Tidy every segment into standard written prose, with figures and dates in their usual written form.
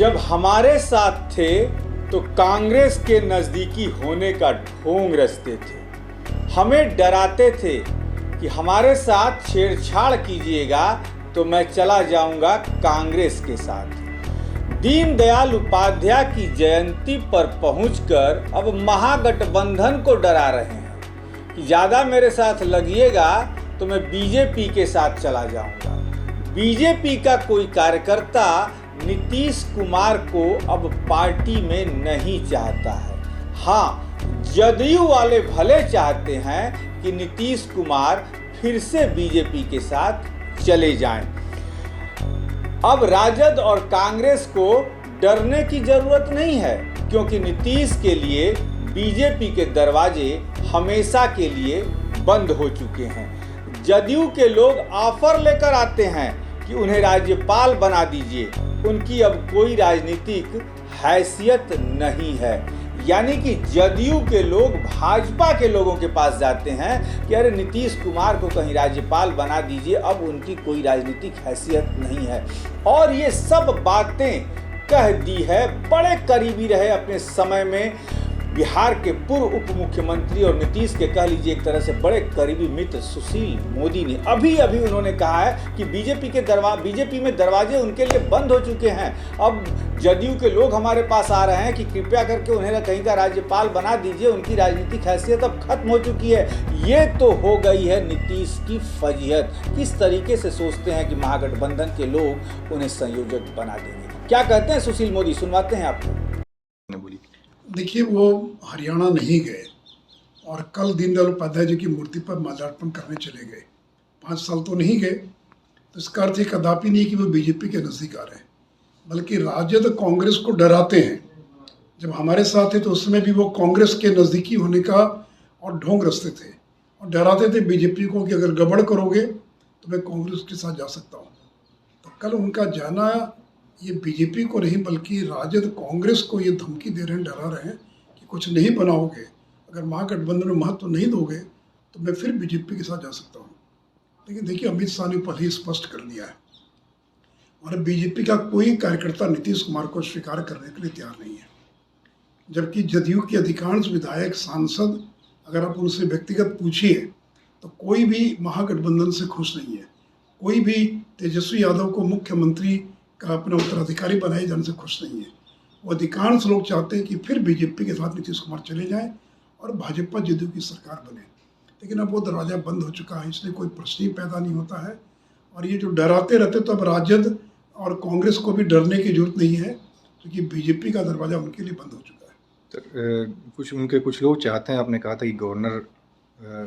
जब हमारे साथ थे तो कांग्रेस के नज़दीकी होने का ढोंग रचते थे, हमें डराते थे कि हमारे साथ छेड़छाड़ कीजिएगा तो मैं चला जाऊंगा कांग्रेस के साथ। दीनदयाल उपाध्याय की जयंती पर पहुंचकर अब महागठबंधन को डरा रहे हैं कि ज़्यादा मेरे साथ लगिएगा तो मैं बीजेपी के साथ चला जाऊंगा। बीजेपी का कोई कार्यकर्ता नीतीश कुमार को अब पार्टी में नहीं चाहता है। हाँ, जदयू वाले भले चाहते हैं कि नीतीश कुमार फिर से बीजेपी के साथ चले जाएं। अब राजद और कांग्रेस को डरने की जरूरत नहीं है, क्योंकि नीतीश के लिए बीजेपी के दरवाजे हमेशा के लिए बंद हो चुके हैं। जदयू के लोग ऑफर लेकर आते हैं कि उन्हें राज्यपाल बना दीजिए, उनकी अब कोई राजनीतिक हैसियत नहीं है। यानी कि जदयू के लोग भाजपा के लोगों के पास जाते हैं कि अरे नीतीश कुमार को कहीं राज्यपाल बना दीजिए, अब उनकी कोई राजनीतिक हैसियत नहीं है। और ये सब बातें कह दी है बड़े करीबी रहे अपने समय में बिहार के पूर्व उप मुख्यमंत्री और नीतीश के कह लीजिए एक तरह से बड़े करीबी मित्र सुशील मोदी ने। अभी उन्होंने कहा है कि बीजेपी में दरवाजे उनके लिए बंद हो चुके हैं। अब जदयू के लोग हमारे पास आ रहे हैं कि कृपया करके उन्हें कहीं का राज्यपाल बना दीजिए, उनकी राजनीतिक हैसियत अब खत्म हो चुकी है। ये तो हो गई है नीतीश की फजीहत। किस तरीके से सोचते हैं कि महागठबंधन के लोग उन्हें संयोजक बना देंगे। क्या कहते हैं सुशील मोदी, सुनवाते हैं आपको। देखिए, वो हरियाणा नहीं गए और कल दीनदयाल उपाध्याय जी की मूर्ति पर माल्यार्पण करने चले गए। 5 साल तो नहीं गए, तो इसका अर्थ कदापि नहीं कि वो बीजेपी के नज़दीक आ रहे हैं, बल्कि राजद कांग्रेस को डराते हैं। जब हमारे साथ थे तो उस समय भी वो कांग्रेस के नज़दीकी होने का और ढोंग रचते थे और डराते थे बीजेपी को कि अगर गड़बड़ करोगे तो मैं कांग्रेस के साथ जा सकता हूँ। तो कल उनका जाना ये बीजेपी को नहीं बल्कि राजद कांग्रेस को ये धमकी दे रहे हैं, डरा रहे हैं कि कुछ नहीं बनाओगे, अगर महागठबंधन में महत्व नहीं दोगे तो मैं फिर बीजेपी के साथ जा सकता हूँ। लेकिन देखिए, अमित शाह ने पहले ही स्पष्ट कर दिया है और बीजेपी का कोई कार्यकर्ता नीतीश कुमार को स्वीकार करने के लिए तैयार नहीं है। जबकि जदयू के अधिकांश विधायक, सांसद, अगर आप उनसे व्यक्तिगत पूछिए तो कोई भी महागठबंधन से खुश नहीं है। कोई भी तेजस्वी यादव को मुख्यमंत्री का अपना उत्तराधिकारी बनाए जाने से खुश नहीं है। वो अधिकांश लोग चाहते हैं कि फिर बीजेपी के साथ नीतीश कुमार चले जाएं और भाजपा जदयू की सरकार बने। लेकिन अब वो दरवाज़ा बंद हो चुका है, इसलिए कोई प्रश्न ही पैदा नहीं होता है। और ये जो डराते रहते, तो अब राजद और कांग्रेस को भी डरने की जरूरत नहीं है, क्योंकि बीजेपी का दरवाज़ा उनके लिए बंद हो चुका है। कुछ लोग चाहते हैं, आपने कहा था कि गवर्नर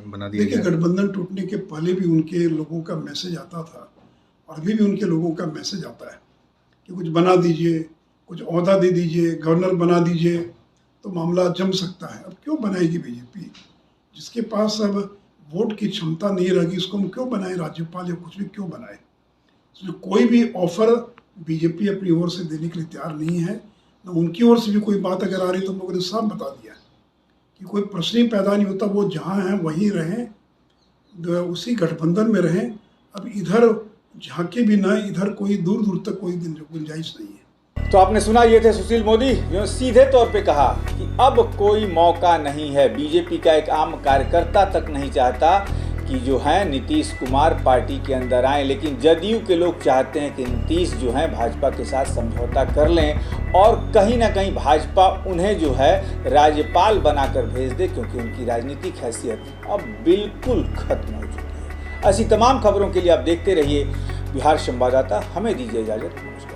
बना दिया। देखिए, गठबंधन टूटने के पहले भी उनके लोगों का मैसेज आता था और अभी भी उनके लोगों का मैसेज आता है कि कुछ बना दीजिए, कुछ ओहदा दे दीजिए, गवर्नर बना दीजिए तो मामला जम सकता है। अब क्यों बनाएगी बीजेपी? जिसके पास अब वोट की क्षमता नहीं रहेगी उसको हम क्यों बनाए राज्यपाल या कुछ भी क्यों बनाए? इसलिए कोई भी ऑफर बीजेपी अपनी ओर से देने के लिए तैयार नहीं है। न उनकी ओर से भी कोई बात अगर आ रही तो हम लोगों ने साफ बता दिया कि कोई प्रश्न ही पैदा नहीं होता। वो जहाँ हैं वहीं रहें, उसी गठबंधन में रहें। अब इधर झांके भी ना, इधर कोई दूर दूर तक कोई गुंजाइश नहीं है। तो आपने सुना, ये थे सुशील मोदी, जो सीधे तौर पे कहा कि अब कोई मौका नहीं है। बीजेपी का एक आम कार्यकर्ता तक नहीं चाहता कि जो है नीतीश कुमार पार्टी के अंदर आए, लेकिन जदयू के लोग चाहते हैं कि नीतीश जो है भाजपा के साथ समझौता कर लें और कहीं ना कहीं भाजपा उन्हें जो है राज्यपाल बनाकर भेज दे, क्योंकि उनकी राजनीतिक हैसियत अब बिल्कुल खत्म हो चुकी है। ऐसी तमाम खबरों के लिए आप देखते रहिए बिहार संवाददाता। हमें दीजिए इजाजत, नमस्कार।